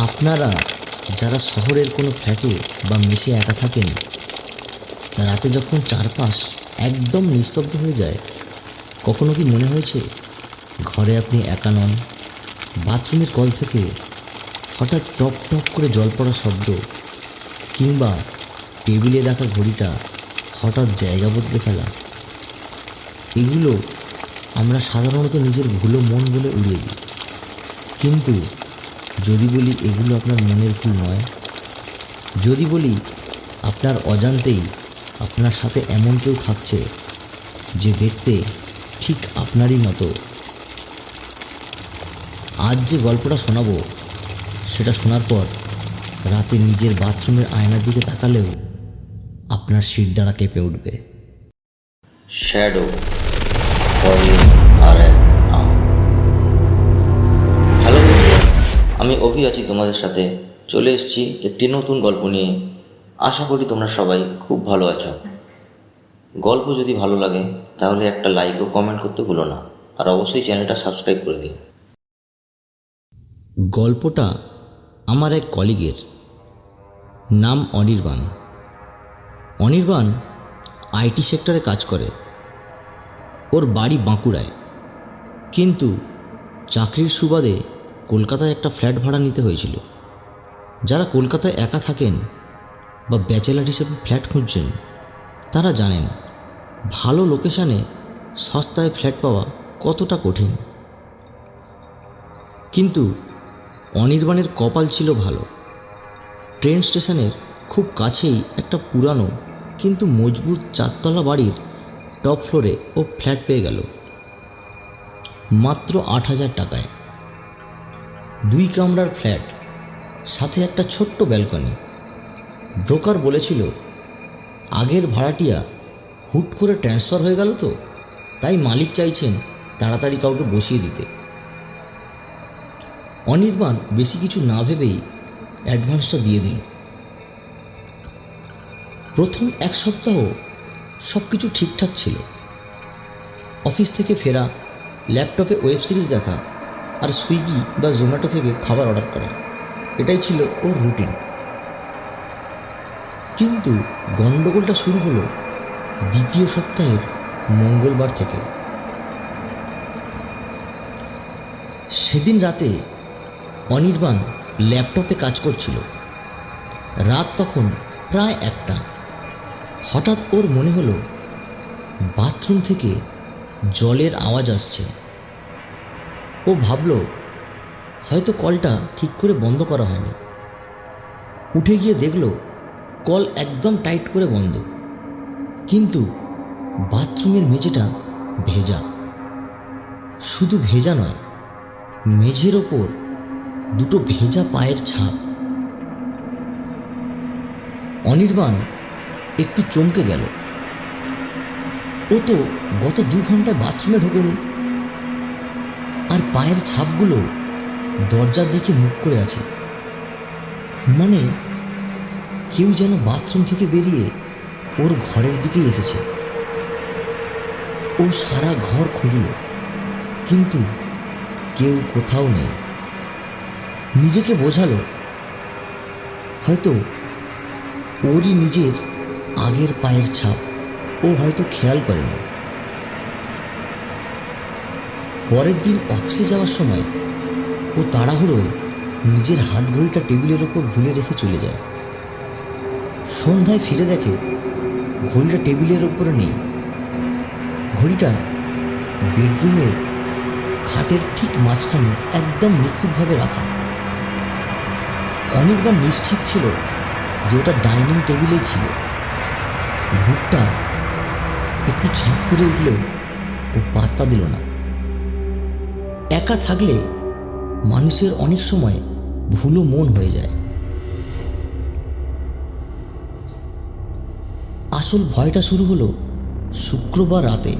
আপনারা যারা শহরের কোনো ফ্ল্যাটে বা মেসে একা থাকেন, রাতে যখন চারপাশ একদম নিস্তব্ধ হয়ে যায়, কখনো কি মনে হয়েছে ঘরে আপনি একা নন? বাথরুমের কল থেকে হঠাৎ টপ টপ করে জল পড়ার শব্দ, কিংবা টেবিলে রাখা ঘড়িটা হঠাৎ জায়গা বদলে ফেলা, এগুলো আমরা সাধারণত নিজের ভুলো মন বলে উড়িয়ে দিই। কিন্তু যদি বলি এগুলো আপনার মনের ভুল নয়, যদি বলি আপনার অজান্তেই আপনার সাথে এমন কেউ থাকছে যে দেখতে ঠিক আপনারই মতো, আজ যে গল্পটা শোনাবো সেটা শোনার পর রাতে নিজের বাথরুমের আয়নার দিকে তাকালেও আপনার শিরদাঁড়া কেঁপে উঠবে। শ্যাডো ভয়ের আর এক নাম। হ্যালো বন্ধুরা, আমি অভি আছি তোমাদের সাথে। চলে এসেছি একটি নতুন গল্প নিয়ে। আশা করি তোমরা সবাই খুব ভালো আছো। গল্প যদি ভালো লাগে তাহলে একটা লাইক ও কমেন্ট করতে ভুলো না, আর অবশ্যই চ্যানেলটা সাবস্ক্রাইব করে দিন। গল্পটা আমার এক কলিগের, নাম অনির্বাণ। অনির্বাণ আইটি সেক্টরে কাজ করে। ওর বাড়ি বাঁকুড়ায়, কিন্তু চাকরির সুবাদে কলকাতায় একটা ফ্ল্যাট ভাড়া নিতে হয়েছিল। যারা কলকাতায় একা থাকেন বা ব্যাচেলার হিসেবে ফ্ল্যাট খুঁজছেন, তারা জানেন ভালো লোকেশানে সস্তায় ফ্ল্যাট পাওয়া কতটা কঠিন। কিন্তু অনির্বাণের কপাল ছিল ভালো। ট্রেন স্টেশনের খুব কাছেই একটা পুরানো কিন্তু মজবুত চারতলা বাড়ির টপ ফ্লোরে ও ফ্ল্যাট পেয়ে গেল মাত্র ৮,০০০ টাকায়। 2 কামরার ফ্ল্যাট, সাথে একটা ছোট্ট ব্যালকনি। ব্রোকার বলেছিল আগের ভাড়াটিয়া হুট করে ট্রান্সফার হয়ে গেল, তো তাই মালিক চাইছেন তাড়াতাড়ি কাউকে বসিয়ে দিতে। অনির্বাণ বেশি কিছু না ভেবেই অ্যাডভান্সটা দিয়ে দিল। প্রথম 1 সপ্তাহ সব কিছু ঠিকঠাক ছিল। অফিস থেকে ফেরা, ল্যাপটপে ওয়েব সিরিজ দেখা আর সুইগি বা জোম্যাটো থেকে খাবার অর্ডার করা, এটাই ছিল ওর রুটিন। কিন্তু গণ্ডগোলটা শুরু হলো 2য় সপ্তাহের মঙ্গলবার থেকে। সেদিন রাতে অনির্বাণ ল্যাপটপে কাজ করছিল। রাত তখন প্রায় 1টা। হঠাৎ ওর মনে হলো বাথরুম থেকে জলের আওয়াজ আসছে। ও ভাবল হয়তো কলটা ঠিক করে বন্ধ করা হয়নি। উঠে গিয়ে দেখল কল একদম টাইট করে বন্ধ, কিন্তু বাথরুমের মেঝেটা ভেজা। শুধু ভেজা নয়, মেঝের ওপর 2টো ভেজা পায়ের ছাপ। অনির্বাণ একটু চমকে গেল। ও তো গত 2 ঘন্টায় বাথরুমে ঢোকেনি, আর পায়ের ছাপগুলো দরজার দিকে মুখ করে আছে। মানে কেউ যেন বাথরুম থেকে বেরিয়ে ওর ঘরের দিকেই এসেছে। ও সারা ঘর খুঁজল, কিন্তু কেউ কোথাও নেই। নিজেকে বোঝালো হয়তো ওরই নিজের আগের পায়ের ছাপ ও হয়তো খেয়াল করেনি। পরের দিন অফিসে যাওয়ার সময় ও তাড়াহুড়োয় নিজের হাত ঘড়িটা টেবিলের ওপর ভুলে রেখে চলে যায়। সন্ধ্যায় ফিরে দেখে ঘড়িটা টেবিলের ওপরে নেই। ঘড়িটা বেডরুমের খাটের ঠিক মাঝখানে একদম নিখুঁতভাবে রাখা। অনির্বাণ নিশ্চিত ছিল যে ওটা ডাইনিং টেবিলেই ছিল। বুকটা একটু ছিঁড় করে উঠলেও ও পাত্তা দিল না। একা থাকলে মানুষের অনেক সময় ভুলও মন হয়ে যায়। আসল ভয়টা শুরু হলো শুক্রবার রাতে।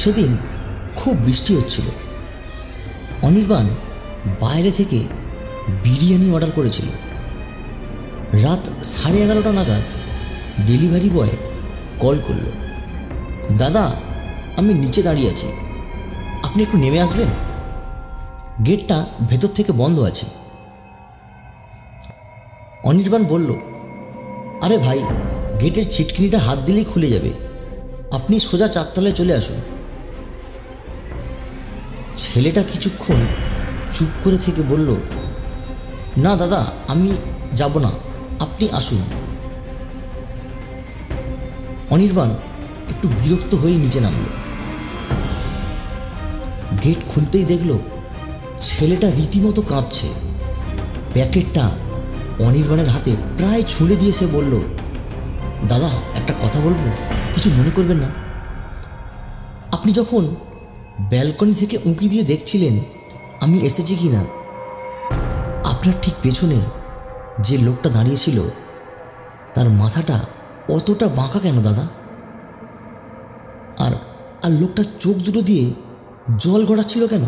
সেদিন খুব বৃষ্টি হচ্ছিল। অনির্বাণ বাইরে থেকে বিরিয়ানি অর্ডার করেছিল। রাত 11:30 নাগাদ ডেলিভারি বয় কল করল, দাদা আমি নিচে দাঁড়িয়ে আছি, আপনি একটু নেমে আসবেন, গেটটা ভেতর থেকে বন্ধ আছে। অনির্বাণ বলল, আরে ভাই, গেটের ছিটকিনিটা হাত দিলেই খুলে যাবে, আপনি সোজা 4 তলায় চলে আসুন। ছেলেটা কিছুক্ষণ চুপ করে থেকে বলল, না দাদা, আমি যাব না, আপনি আসুন। অনির্বাণ একটু বিরক্ত হয়ে নিচে নামল। গেট খুলতেই দেখল ছেলেটা রীতিমতো কাঁপছে। প্যাকেটটা অনির্বাণের হাতে প্রায় ছুঁড়ে দিয়ে সে বলল, দাদা, একটা কথা বলবো, কিছু মনে করবেন না। আপনি যখন ব্যালকনি থেকে উঁকি দিয়ে দেখছিলেন আমি এসেছি কি না, আপনার ঠিক পেছনে যে লোকটা দাঁড়িয়েছিল তার মাথাটা অতটা বাঁকা কেন দাদা? আর আর লোকটার চোখ দুটো দিয়ে জল গড়াচ্ছিল কেন?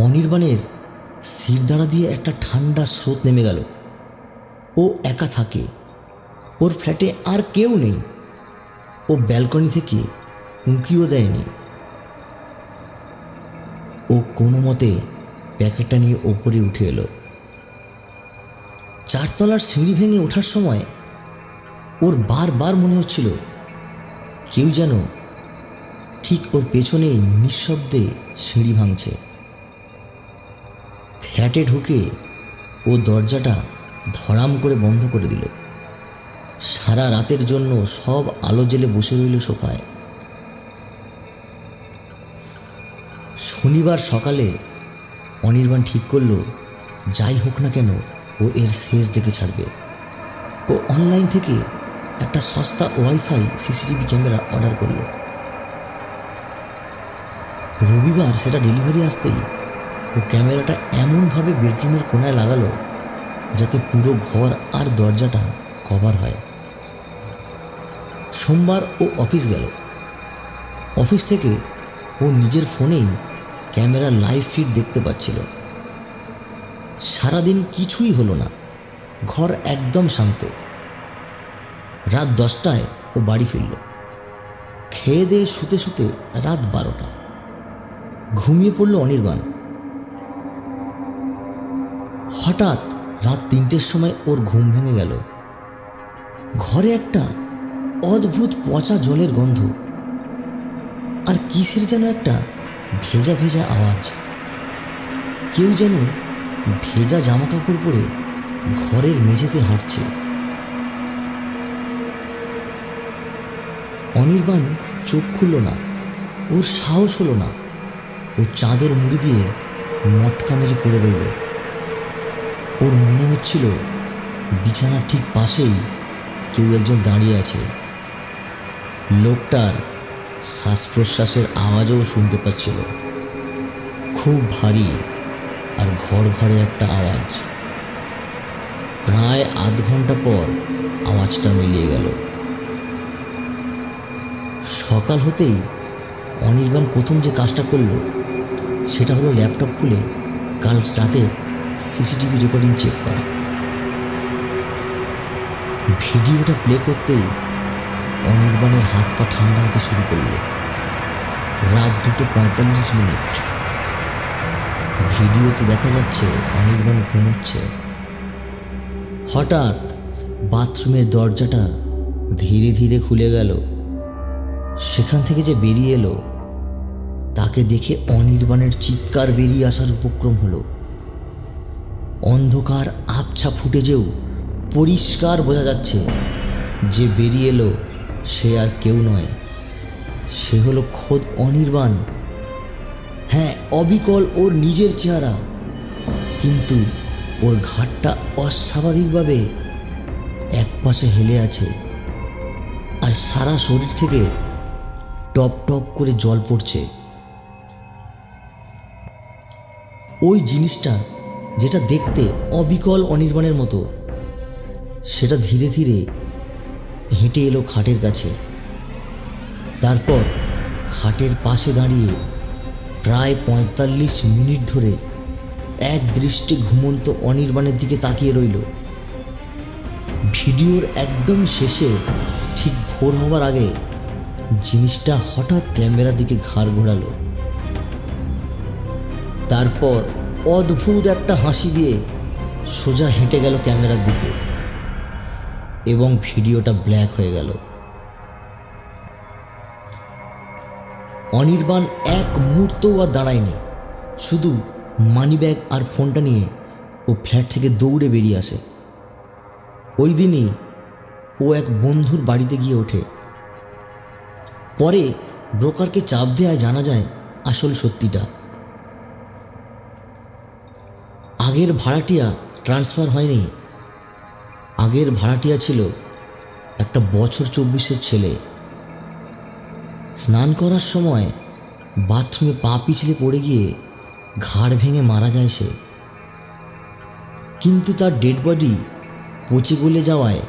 অনির্বাণের শিরদাঁড়া দিয়ে একটা ঠান্ডা স্রোত নেমে গেল। ও একা থাকে, ওর ফ্ল্যাটে আর কেউ নেই, ও ব্যালকনি থেকে উঁকিও দেয়নি। ও কোনো মতে প্যাকেটটা নিয়ে ওপরে উঠে এলো। 4 তলার সিঁড়ি ভেঙে ওঠার সময় ওর বারবার মনে হচ্ছিল কেউ যেন ঠিক ওর পেছনেই নিঃশব্দে সিঁড়ি ভাঙছে। ফ্ল্যাটে ঢুকে ও দরজাটা ধড়াম করে বন্ধ করে দিল। সারা রাতের জন্য সব আলো জ্বেলে বসে রইল সোফায়। শনিবার সকালে অনির্বাণ ঠিক করল, যাই হোক না কেন ও এর শেষ দেখে ছাড়বে। ও অনলাইন থেকে একটা সস্তা ওয়াইফাই সিসিটিভি ক্যামেরা অর্ডার করল। রবিবার সেটা ডেলিভারি আসতেই ও ক্যামেরাটা এমনভাবে বেডরুমের কোণায় লাগালো যাতে পুরো ঘর আর দরজাটা কভার হয়। সোমবার ও অফিস গেল। অফিস থেকে ও নিজের ফোনেই ক্যামেরার লাইভ ফিড দেখতে পাচ্ছিল। সারাদিন কিছুই হলো না, ঘর একদম শান্ত। রাত 10টায় ও বাড়ি ফিরল। খেয়ে দিয়ে শুতে শুতে রাত 12টা। ঘুমিয়ে পড়ল অনির্বাণ। হঠাৎ রাত 3টের সময় ওর ঘুম ভেঙে গেল। ঘরে একটা অদ্ভুত পচা জলের গন্ধ আর কিসের যেন একটা ভেজা ভেজা আওয়াজ। কেউ যেন ভেজা জামা কাপড় পরে ঘরের মেঝেতে হাঁটছে। অনির্বাণ চোখ খুলল না, ওর সাহস হলো না। ও চাদর মুড়ি দিয়ে মটকা মেরে পড়ে রইল। ওর মনে হচ্ছিল বিছানার ঠিক পাশেই কেউ একজন দাঁড়িয়ে আছে। লোকটার শ্বাস প্রশ্বাসের আওয়াজও শুনতে পাচ্ছিল, খুব ভারী আর ঘড় ঘড়ে একটা আওয়াজ। প্রায় আধ ঘন্টা পর আওয়াজটা মিলিয়ে গেল। সকাল হতেই অনির্বাণ প্রথম যে কাজটা করল সেটা হলো ল্যাপটপ খুলে কাল রাতের সিসিটিভি রেকর্ডিং চেক করা। ভিডিওটা প্লে করতেই অনির্বাণের হাত পা ঠান্ডা হতে শুরু করল। রাত 2:45। ভিডিওতে দেখা যাচ্ছে অনির্বাণ ঘুমোচ্ছে। হঠাৎ বাথরুমের দরজাটা ধীরে ধীরে খুলে গেল। সেখান থেকে যে বেরিয়ে এলো তাকে দেখে অনির্বাণের চিৎকার বেরিয়ে আসার উপক্রম হলো। অন্ধকার আবছা ফুটেজেও পরিষ্কার বোঝা যাচ্ছে যে বেরিয়ে এলো সে আর কেউ নয়, সে হলো খোদ অনির্বাণ। হ্যাঁ, অবিকল ওর নিজের চেহারা, কিন্তু ওর ঘাড়টা অস্বাভাবিকভাবে একপাশে হেলে আছে আর সারা শরীর থেকে টপ টপ করে জল পড়ছে। ওই জিনিসটা যেটা দেখতে অবিকল অনির্বাণের মতো, সেটা ধীরে ধীরে হেঁটে এলো খাটের কাছে। তারপর খাটের পাশে দাঁড়িয়ে প্রায় 45 মিনিট ধরে এক দৃষ্টে ঘুমন্ত অনির্বাণের দিকে তাকিয়ে রইল। ভিডিওর একদম শেষে ঠিক ভোর হবার আগে জিনিসটা হঠাৎ ক্যামেরার দিকে ঘাড় ঘোরালো। তারপর অদ্ভুত একটা হাসি দিয়ে সোজা হেঁটে গেল ক্যামেরার দিকে এবং ভিডিওটা ব্ল্যাক হয়ে গেল। অনির্বাণ এক মুহূর্তও আর দাঁড়ায়নি, শুধু মানিব্যাগ আর ফোনটা নিয়ে ও ফ্ল্যাট থেকে দৌড়ে বেরিয়ে আসে। ওই দিনই ও এক বন্ধুর বাড়িতে গিয়ে ওঠে। পরে ব্রোকারকে চাপ দেওয়ায় জানা যায় আসল সত্যিটা। আগের ভাড়াটিয়া ট্রান্সফার হয়নি। আগের ভাড়াটিয়া ছিল একটা বছর 24-এর ছেলে। স্নান করার সময় বাথরুমে পা পিছলে পড়ে গিয়ে ঘাড় ভেঙে মারা যায় সে। কিন্তু তার ডেড বডি পচে গলে যাওয়ায়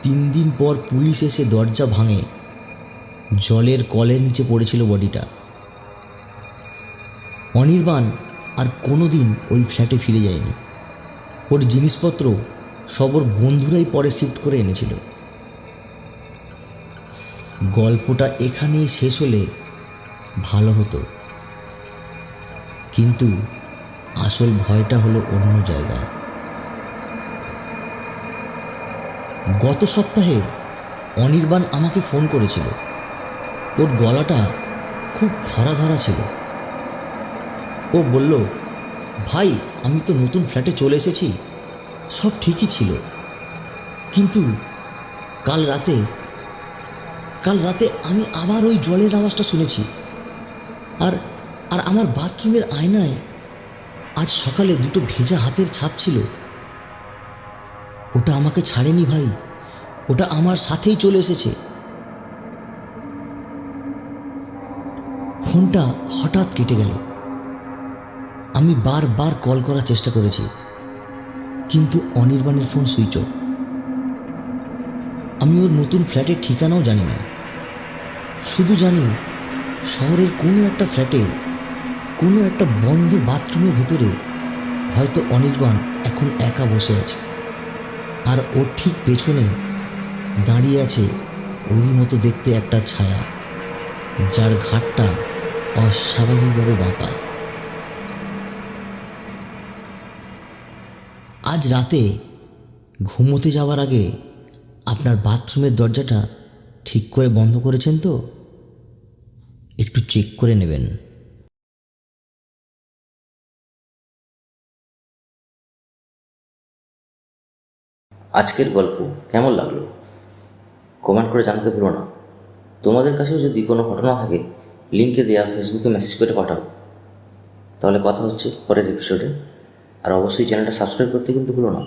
3 দিন পর পুলিশ এসে দরজা ভাঙে। জলের কলের নিচে পড়েছিল বডিটা। অনির্বাণ আর কোনো দিন ওই ফ্ল্যাটে ফিরে যায়নি। ওর জিনিসপত্র সব ওর বন্ধুরাই পরে শিফট করে এনেছিল। গল্পটা এখানেই শেষ হলে ভালো হতো, কিন্তু আসল ভয়টা হলো অন্য জায়গায়। গত সপ্তাহে অনির্বাণ আমাকে ফোন করেছিল। ওর গলাটা খুব ধরা ধরা ছিল। ও বলল, ভাই আমি তো নতুন ফ্ল্যাটে চলে এসেছি, সব ঠিকই ছিল, কিন্তু কাল রাতে আমি আবার ওই জলের আওয়াজটা শুনেছি। আর আর আমার বাথরুমের আয়নায় আজ সকালে 2টো ভেজা হাতের ছাপ ছিল। ওটা আমাকে ছাড়েনি ভাই, ওটা আমার সাথেই চলে এসেছে। ফোনটা হঠাৎ কেটে গেল। আমি বারবার কল করার চেষ্টা করেছি, কিন্তু অনির্বাণের ফোন সুইচ অফ। আমি ওর নতুন ফ্ল্যাটের ঠিকানাও জানি না। শুধু জানি শহরের কোনো একটা ফ্ল্যাটে কোনো একটা বন্ধ বাথরুমের ভেতরে হয়তো অনির্বাণ এখন একা বসে আছে, আর ওর ঠিক পেছনে দাঁড়িয়ে আছে ওরই মতো দেখতে একটা ছায়া, যার ঘাটটা অস্বাভাবিকভাবে বাঁকা। আজ রাতে ঘুমোতে যাওয়ার আগে আপনার বাথরুমের দরজাটা ঠিক করে বন্ধ করেছেন তো? একটু চেক করে নেবেন। আজকের গল্প কেমন লাগলো কমেন্ট করে জানাতে ভুলো না। তোমাদের কাছেও যদি কোনো ঘটনা থাকে লিঙ্কে দেওয়া ফেসবুকে মেসেজ করে পাঠাও। তাহলে কথা হচ্ছে পরের এপিসোডে। আর অবশ্যই চ্যানেলটা সাবস্ক্রাইব করতে কিন্তু ভুলো না।